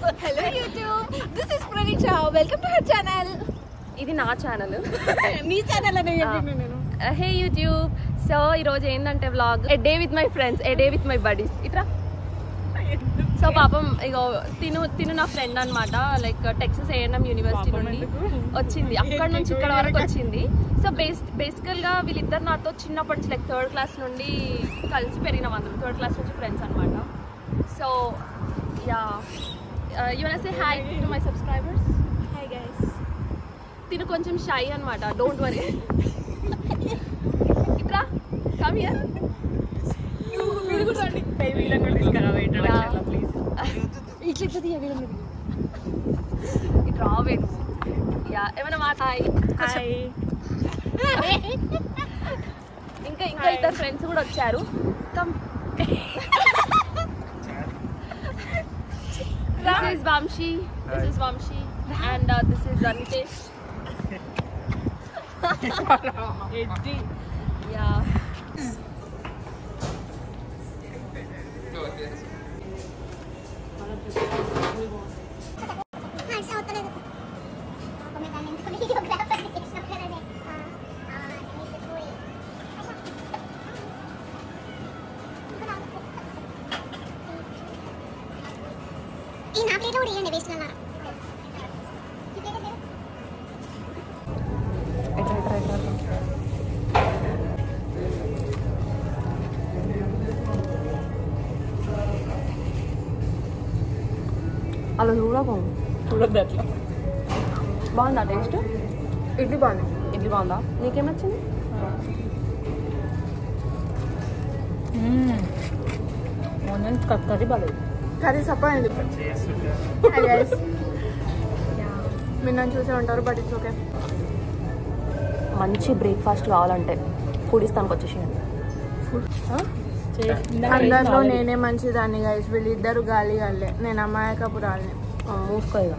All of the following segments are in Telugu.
Hello YouTube, this is Pranisha. Welcome to her channel. ఇది నా ఛానల్. నీ ఛానల్ అనే చెప్పింది నేను. హే యూట్యూబ్. సో ఈరోజు ఏంటంటే vlog A day with my friends, A day with my buddies. ఇట్రా. సో పాపం ఇగో తిను నా ఫ్రెండ్ అనమాట. లైక్ టెక్సస్ A&M యూనివర్సిటీ నుండి వచ్చింది, అక్కడ నుంచి ఇక్కడ వరకు వచ్చింది. సో బేసికల్గా వీళ్ళిద్దరు నాతో చిన్నప్పటి నుంచి లైక్ 3rd క్లాస్ నుండి కలిసి పెరిగినాం అందరం. 3rd క్లాస్ నుంచి ఫ్రెండ్స్ అనమాట. So yeah, you want to say hi to my subscribers? Hi guys. తిను కొంచెం షై అనమాట, డోంట్ వరీ. ఇట్రా, కమ్ హియర్. ఇట్రా వేణు. యా, ఏమైనా మాట. హాయ్. ఇంకా ఇద్దరు ఫ్రెండ్స్ కూడా వచ్చారు. Come. This is Vamshi. This is Vamshi. And this is Nitesh. Yeah. అలా చూడద్దు అట్లా. బాగుందా టేస్ట్? ఇడ్లీ బాగుంది. ఇడ్లీ బాగుందా? నీకేం నచ్చింది? కర్రీ బాగాలేదు. కర్రీ సప్పైంది. మీరు నన్ను చూసే ఉంటారు, బట్ ఇట్స్ ఓకే. మంచి బ్రేక్ఫాస్ట్ కావాలంటే ఫుడ్ ఇస్తానికి వచ్చేసేయండి. అందరిలో నేనే మంచిదాన్ని గైస్. వీళ్ళిద్దరు గాలి గాలే, నేను అమాయకపురాలని. మూసుకోగా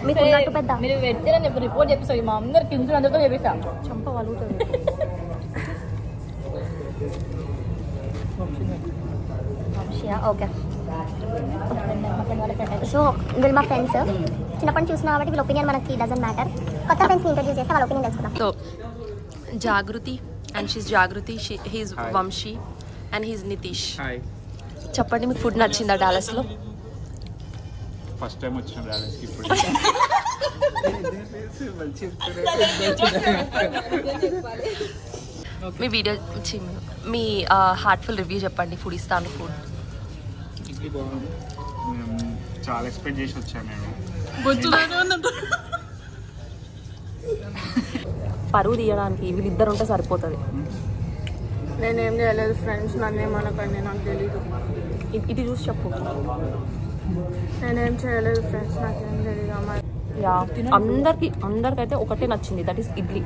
మీకు ఉన్నట్టు పెద్ద మీరు పెడితేనే రిపోర్ట్ చెప్పిస్తావు. మా అందరికి ఇంట్లో అందరితో చెప్పిస్తా. చంప వలుగుతుంది. ఓకే. సో వీళ్ళు మా ఫ్రెండ్స్ చిన్నప్పటి నుంచి చూసిన కాబట్టి వీళ్ళ ఒపీనియన్ మనకి డజంట్ మ్యాటర్. కొత్త ఫ్రెండ్స్ని ఇంట్రడ్యూస్ చేస్తే వాళ్ళ ఒపీనియన్ తెలుసుకుందాం. So Jagruti and she's Jagruti, he's Vamshi and he's Nitish. చెప్పండి, మీకు ఫుడ్ నచ్చిందా డాలస్లో? ఫస్ట్ టైం వచ్చిన డాలస్కి ఇప్పుడు. మీ వీడియో మీ హార్ట్ఫుల్ రివ్యూ చెప్పండి. ఫుడ్ ఇస్తాను. ఫుడ్ ఇడ్లీ బాగుంది. చాలా ఎక్స్పెక్ట్ చేసి వచ్చాను నేను. పరువు తీయడానికి వీళ్ళిద్దరు ఉంటే సరిపోతుంది. నేనేం చేయలేదు ఫ్రెండ్స్, నన్నేమనకండి, నాకు తెలీదు. ఇది చూసి చెప్పు. నేనేం చేయలేదు ఫ్రెండ్స్, నాకేం తెలీదు. అమ్మాయి అందరికైతే ఒకటే నచ్చింది, that is idli.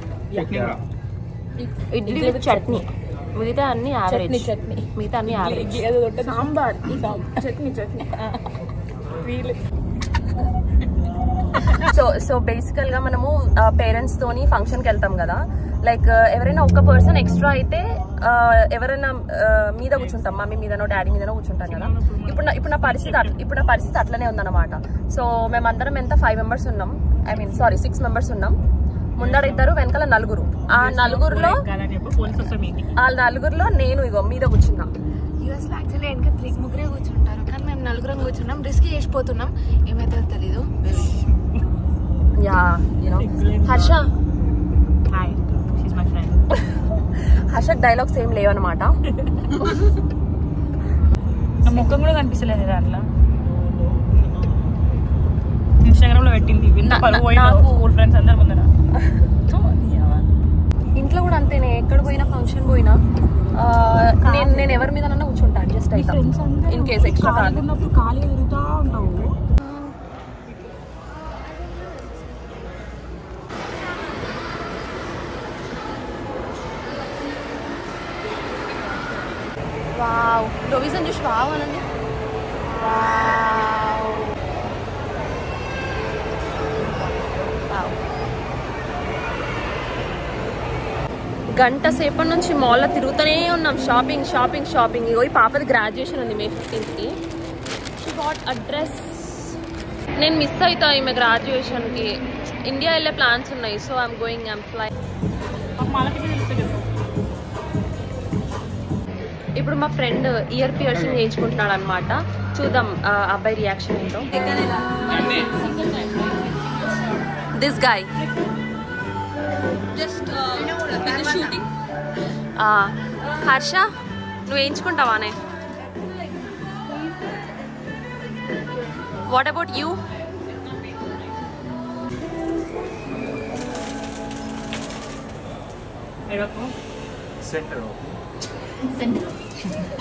Idli with chutney. మిగతా అన్ని యావరేజ్. మిగతా అన్ని యావరేజ్. సాంబార్, చట్నీ. సో బేసికల్గా మనము పేరెంట్స్ తోని ఫంక్షన్కి వెళ్తాం కదా. లైక్ ఎవరైనా ఒక్క పర్సన్ ఎక్స్ట్రా అయితే ఎవరైనా మీద కూర్చుంటాం, మమ్మీ మీదనో డాడీ మీదనో కూర్చుంటాం కదా. ఇప్పుడు నా పరిస్థితి అట్లనే ఉందన్నమాట. సో మేమందరం ఎంత 5 మెంబర్స్ ఉన్నాం, 6 మెంబర్స్ ఉన్నాం. ముందర 2, వెనకాల 4. ఆ నలుగురిలో నేను ఇగో మీద కూర్చున్నా. యూఎస్లో యాక్చువల్లీ వెనక 3 కూర్చుంటారు, కానీ మేము 4 కూర్చున్నాం. రిస్క్ చేసిపోతున్నాం, ఏమైతుందో తెలీదు. Yeah, Harsha. Hi, she's my friend. Harsha dialogues ఏం లేవన్నమాట. ముఖం కూడా కనిపిస్తలేదు దాంట్లో. ఇన్స్టాగ్రామ్ లో పెట్టింది. స్కూల్ ఫ్రెండ్స్ అందరు ముందర. ఇంట్లో కూడా అంతేనే, ఎక్కడ పోయినా ఫంక్షన్ పోయినా నేను ఎవరి మీద కూర్చుంటాను. జస్ట్ అయితే ఇన్ కేస్ ఎక్స్ట్రా ఖాళీగా తిరుగుతూ ఉంటావు. వావ్, లొవిజన్ చూసి వావ్ అనండి. గంట సేపటి నుంచి మాల్లో తిరుగుతూనే ఉన్నాం. Shopping shopping shopping. ఇగో ఈ పాపది గ్రాడ్యుయేషన్ ఉంది May 15th. She got address. నేను మిస్ అవుతా ఈమె గ్రాడ్యుయేషన్కి. ఇండియా వెళ్ళే ప్లాన్స్ ఉన్నాయి. So I'm going, I'm fly. ఇప్పుడు మా ఫ్రెండ్ ఇయర్ పియర్సింగ్ చేయించుకుంటున్నాడు అనమాట. చూద్దాం అబ్బాయి రియాక్షన్ ఏంటో. This guy just shooting. Harsha, నువ్వు వేయించుకుంటావానే? What about you?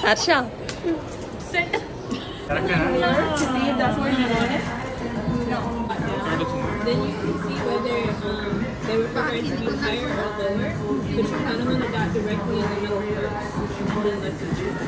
Harsha Then you can see whether they were prepared to be higher or lower, but you kind of want to dot directly in the middle first, and then let them choose.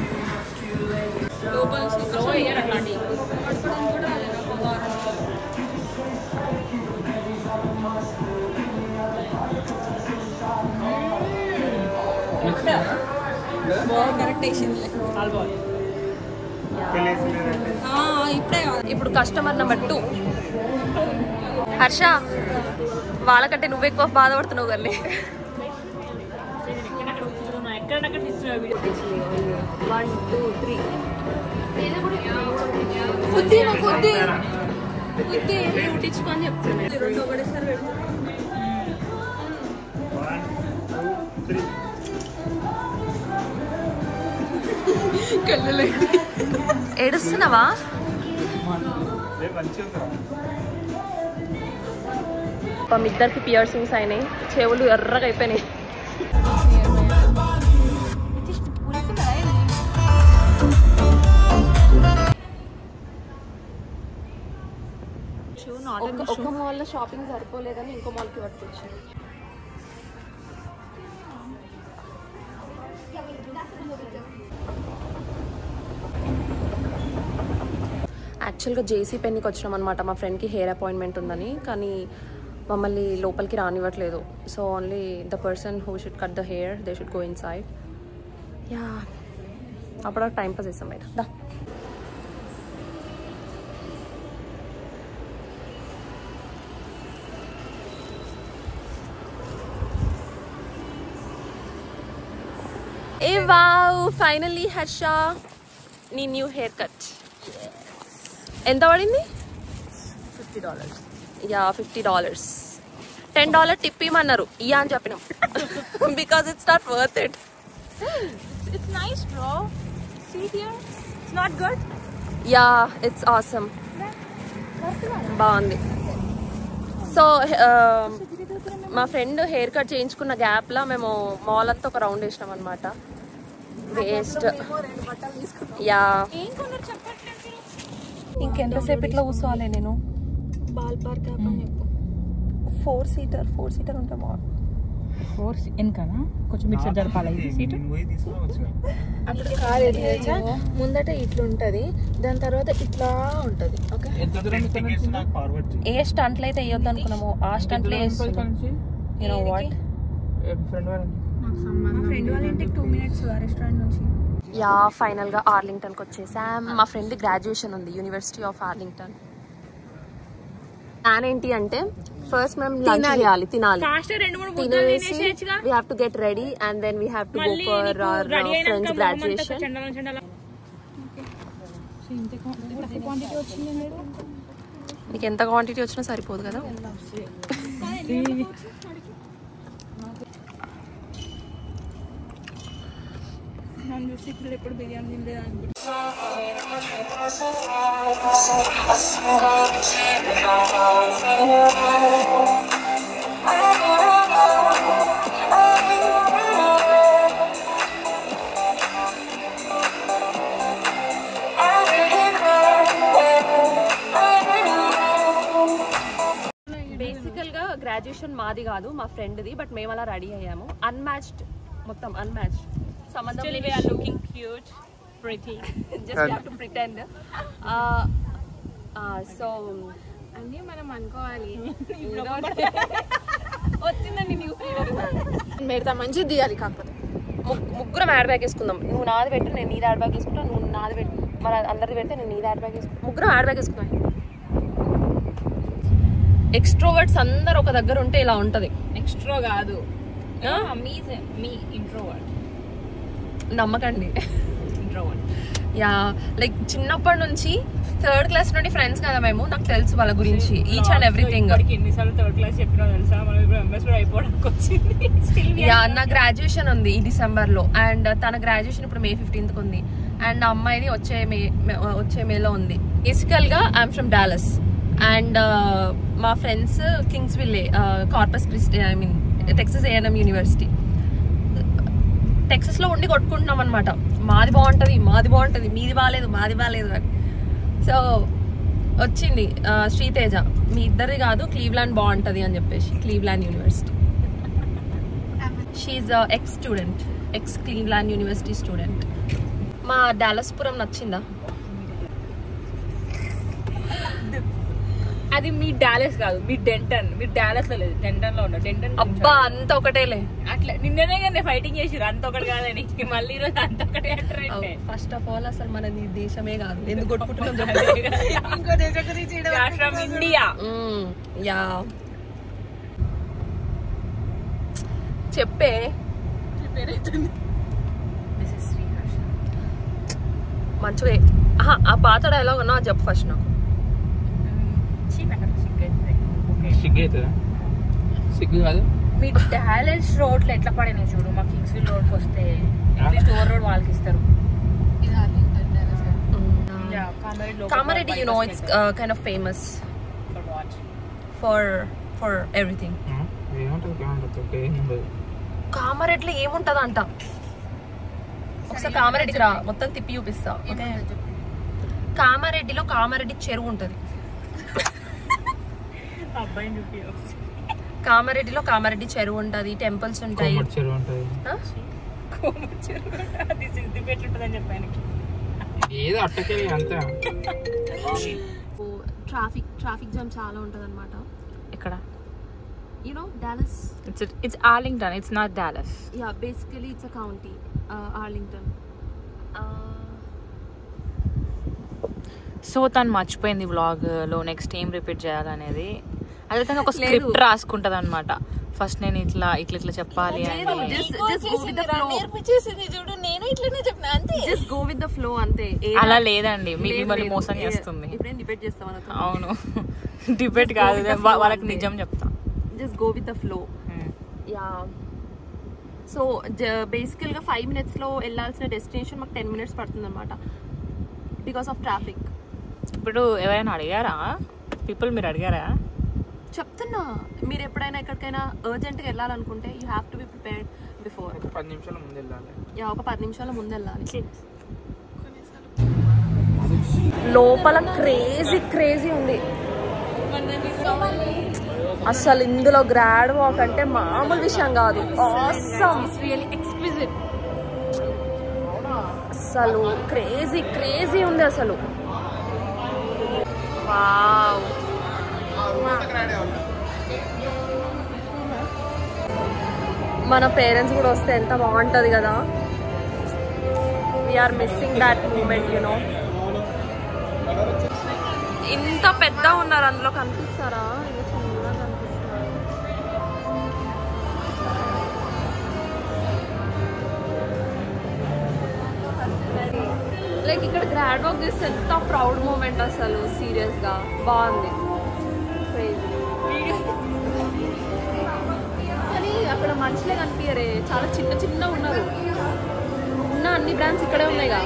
ఇప్పుడు కస్టమర్ నెంబర్ 2. హర్ష, వాళ్ళకంటే నువ్వు ఎక్కువ బాధపడుతున్నావు కానీ. 1 2 3 కుట్టించుకొని చెప్తున్నాను. ఏడుస్తున్నావా? ఇద్దరికి పియర్సింగ్స్ అయినాయి. చెవులు ఎర్రగా అయిపోయినాయి. ఒక మాల్లో షాపింగ్ సరిపోలేదని ఇంకో మాల్కి పట్టుకొచ్చాను. యాక్చువల్గా జేసీ పెన్నికి వచ్చినాం అనమాట. మా ఫ్రెండ్కి హెయిర్ అపాయింట్మెంట్ ఉందని, కానీ మమ్మల్ని లోపలికి రానివ్వట్లేదు. So only the person who should cut the hair, they should go inside. Yeah, అప్పుడు టైం పాస్ చేస్తాం బయట. దా. ఏ వావ్, ఫైనల్లీ హర్ష నీ న్యూ హెయిర్ కట్. ఎంత పడింది? $50. యా, $50. $10 టిప్ ఇమ్మన్నారు. ఇయ్యా అని చెప్పినాం. Because it's not worth it. It's nice, bro. See here? It's not good? Yeah, it's awesome. బాగుంది. సో మా ఫ్రెండ్ హెయిర్ కట్ చేయించుకున్న గ్యాప్లో మేము మాల్ అంతా ఒక రౌండ్ వేసినాం అనమాట. వేస్ట్. యా, ఇంకెంతసేపు ఇట్లా కూర్చోవాలి నేను? బాల్ పార్క్ అని చెప్పు. 4 సీటర్ ఉంటా బాగుంది. 4 వెనకనా కొంచెం మిక్స్ జరపాలి సీటు. అక్కడ కార్ ఎట్లా ముందట ఇట్లా ఉంటది, దాని తర్వాత ఇట్లా ఉంటది. ఓకే, ఏ స్టంట్లు అయితే వేయొద్దు అనుకున్నాము ఆ స్టంట్లు వేస్తున్నాం. యు నో వాట్, ఫ్రెండ్ వాళ్ళ ఇంటికి 2 minutes రెస్టారెంట్ నుంచి. యా, ఫైనల్ గా ఆర్లింగ్టన్ కి వచ్చేసాం. మా ఫ్రెండ్ గ్రాడ్యుయేషన్ ఉంది యూనివర్సిటీ ఆఫ్ ఆర్లింగ్టన్. ప్లాన్ ఏంటి అంటే ఫస్ట్ మేము లంచ్ చేయాలి, తినాలి. తినేసి we have to get ready and then we have to go for our friend's graduation. నీకు ఎంత క్వాంటిటీ వచ్చినా సరిపోదు కదా. ఎప్పుడు బిర్యానీ తినలేదు. బేసికల్ గా గ్రాడ్యుయేషన్ మాది కాదు, మా ఫ్రెండ్ది. బట్ మేము అలా రెడీ అయ్యాము. అన్మ్యాచ్డ్, మొత్తం అన్మ్యాచ్డ్. సంబంధం లేని looking cute. pretty. Just you have to pretend. So అన్నీ మనం అనుకోవాలి. వచ్చిందండి న్యూస్ రీడర్. మిగతా మంచిది తీయాలి. కాకపోతే ముగ్గురం హ్యాండ్ బ్యాగ్ వేసుకుందాం. నువ్వు నాది పెట్టు, నేను నీది హ్యాండ్ బ్యాగ్ వేసుకుంటా. నువ్వు నాది పెట్టు, మన అందరిది పెడితే నేను నీది హ్యాండ్ బ్యాగ్ వేసుకుంటా. ముగ్గురం హ్యాండ్ బ్యాగ్ వేసుకుందాం. ఎక్స్ట్రోవర్ట్స్ అందరు ఒక దగ్గర ఉంటే ఇలా ఉంటది. ఎక్స్ట్రో కాదు, మీ ఇంట్రోవర్ట్. నమ్మకండి. ఇంట్రోవర్ట్. యా, లైక్ చిన్నప్పటి నుంచి 3rd క్లాస్ నుండి ఫ్రెండ్స్ కదా మేము. నాకు తెలుసు వాళ్ళ గురించి ఈచ్ అండ్ ఎవ్రీథింగ్. ఎన్నిసార్లు 3rd క్లాస్ చెప్పినా తెలుసా, మనం ఇప్పుడు ఎంఎస్ అయిపోవడానికి వచ్చింది. యా, నా గ్రాడ్యుయేషన్ ఉంది ఈ డిసెంబర్లో అండ్ తన గ్రాడ్యుయేషన్ ఇప్పుడు May 15th ఉంది అండ్ అమ్మాయిది వచ్చే మేలో ఉంది. బేసికల్గా ఐఎమ్ ఫ్రమ్ డాలస్ అండ్ మా friends Kingsville, Corpus Christi, I mean Texas A&M university. టెక్సస్లో ఉండి కొట్టుకుంటున్నాం అనమాట. మాది బాగుంటుంది, మీది బాగాలేదు అని. సో వచ్చింది శ్రీతేజ, మీ ఇద్దరిది కాదు క్లీవ్లాండ్ బాగుంటుంది అని చెప్పేసి, Cleveland university. She's ex student, ex Cleveland university student. మా డాలస్పురం నచ్చిందా? అది మీ డాలస్ కాదు, మీ డెంటన్. మీరు డాలస్ లో లేదు, డెంటన్ లో ఉన్నారు. డెంటన్ అబ్బా అంత ఒకటేలే. అట్లా నిన్ననే కానీ ఫైటింగ్ చేసిరు, అంత ఒకటి కాదని. మళ్ళీ ఈరోజు అంత ఒకటే అంటారంటే. ఫస్ట్ ఆఫ్ ఆల్ అసలు మనది దేశమే కాదు, ఎందుకు కొట్టుకుంటున్నాం ఇంకో దేశం గురించి ఫ్రమ్ ఇండియా. యా చెప్పే. మంచిగా ఆ పాత డైలాగ్ ఉన్నా చెప్పు ఫస్ట్ నాకు. సిగ్గు కాదు. మీ డాలస్ రోడ్ లో ఎట్లా పడినాయి చూడు, మా కింగ్స్విల్ రోడ్ కి వస్తే అట్లీస్ట్ ఓవర్ రోడ్ వాళ్ళకి ఇస్తారు. Kamareddy, you know, it's kind of famous For what? for everything. కామారెడ్డిలో ఏముంటది అంట, ఒకసారి కామారెడ్డికి రా, మొత్తం తిప్పి చూపిస్తా. కామారెడ్డిలో కామారెడ్డి చెరువు ఉంటది. కామారెడ్డిలో కామారెడ్డి చెరువు ఉంటది, టెంపుల్స్ ఉంటాయి. ఏదో అట్టకెళ్ళి అంతా ట్రాఫిక్ జామ్ చాలా ఉంటది అనమాట ఇక్కడ. You know Dallas? It's Arlington. It's not Dallas. Yeah, basically it's a county, Arlington. So తను మర్చిపోయింది వ్లాగ్ లో నెక్స్ట్ ఏం రిపీట్ చేయాలనేది. అదే తను ఒక స్క్రిప్ట్ రాసుకుంటది అనమాట. ఫస్ట్ నేను ఇట్లా చెప్పాలి అని. Just go with the flow అంతే. అలా లేదండి, మిమ్మల్ని మోసం చేస్తుంది. ఇప్పుడేం డిబేట్ చేస్తాం. అవును, డిబేట్ కాదు, వాళ్ళకి నిజం చెప్తా. Just go with the flow. Yeah. So basically 5 minutes లో వెళ్ళాల్సిన డెస్టినేషన్ మాకు 10 minutes పడుతుంది అనమాట, బికాస్ ఆఫ్ ట్రాఫిక్. ఇప్పుడు ఎవరైనా అడిగారా పీపుల్, మీరు అడిగారా? చెప్తున్నా, మీరు ఎప్పుడైనా ఎక్కడికైనా అర్జెంట్గా వెళ్ళాలనుకుంటే you have to be prepared before. ఒక 10 నిమిషాల ముందు వెళ్ళాలి. ఒక 10 నిమిషాల ముందు వెళ్ళాలి. లోపల క్రేజీ ఉంది అసలు. ఇందులో గ్రాడ్ వాక్ అంటే మామూలు విషయం కాదు. అసలు క్రేజీ ఉంది అసలు. వావ్, మన పేరెంట్స్ కూడా వస్తే ఎంత బాగుంటుంది కదా. We're missing that moment, you know. ఇంత పెద్ద ఉన్నారు, అందులో కనిపిస్తారా? ఇంకా చిన్నగా కనిపిస్తారు. లైక్ ఇక్కడ గ్రాడ్ వాక్ చేస్తే ఎంత ప్రౌడ్ మూమెంట్ అసలు. సీరియస్ గా బాగుంది. కానీ అక్కడ మనుషులే కనిపించరే, చాలా చిన్న ఉన్నారు. ఉన్న అన్ని బ్రాండ్స్ ఇక్కడే ఉన్నాయిగా.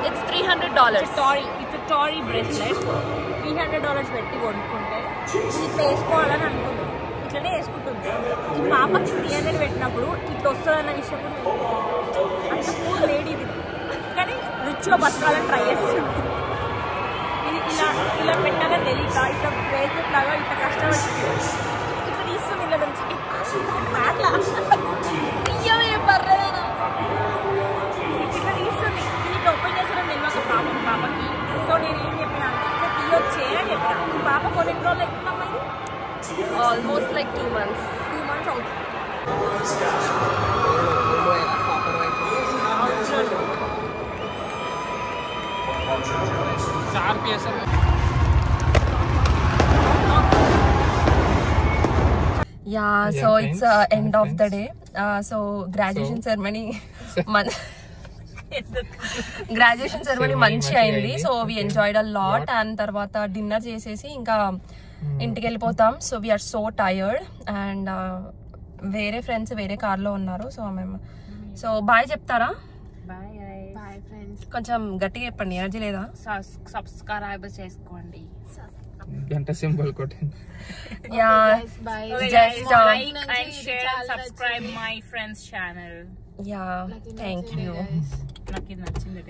It's $300. It's a Tory bracelet. $300 పెట్టి కొనుక్కుంటే ఇట్లా వేసుకోవాలని అనుకున్నాం. ఇట్లనే వేసుకుంటుంది. ఈ పాపకి 300 పెట్టినప్పుడు ఇట్లా వస్తుందన్న విషయం కూడా అంత పూర్ లేడీ ఇది, కానీ రిచ్గా బతకాలని ట్రై చేస్తుంది. ఇది ఇలా పెట్టాలని తెలియక ఇట్లా బ్రేస్లెట్ లాగా ఇట్లా కష్టపడి ఇట్లా తీస్తుంది. ఇలా నుంచి అట్లా ఇయ్యమే పర్లేదా ఇట్లా తీస్తుంది. ఇట్లా ఓపెన్ చేస్తారని తెలియక పాపకి. సో నేను ఏం చెప్పినా అంటే ఇట్లా తీయొచ్చే అని చెప్పిన. పాప కొన్ని రోజులు ఎక్కుతున్నామ్మా, ఇది ఆల్మోస్ట్ లైక్ 2 months. 2 months అవుతుంది. Yeah, so it's end of the day. So graduation ceremony మంచి అయింది. So we enjoyed a lot. And తర్వాత డిన్నర్ చేసేసి ఇంకా ఇంటికి వెళ్ళిపోతాం. So we're so tired. And వేరే ఫ్రెండ్స్ వేరే కార్లో ఉన్నారు. సో మేము బాయ్ చెప్తారా? Bye friends. కొంచెం గట్టిగా చెప్పండి, ఎనర్జీ లేదా? సబ్స్క్రైబ్ చేసుకోండి. గంట సింబల్ కొట్టండి. Just Like and share, subscribe my friend's channel. yeah, thank you. నాకు ఇది నచ్చింది.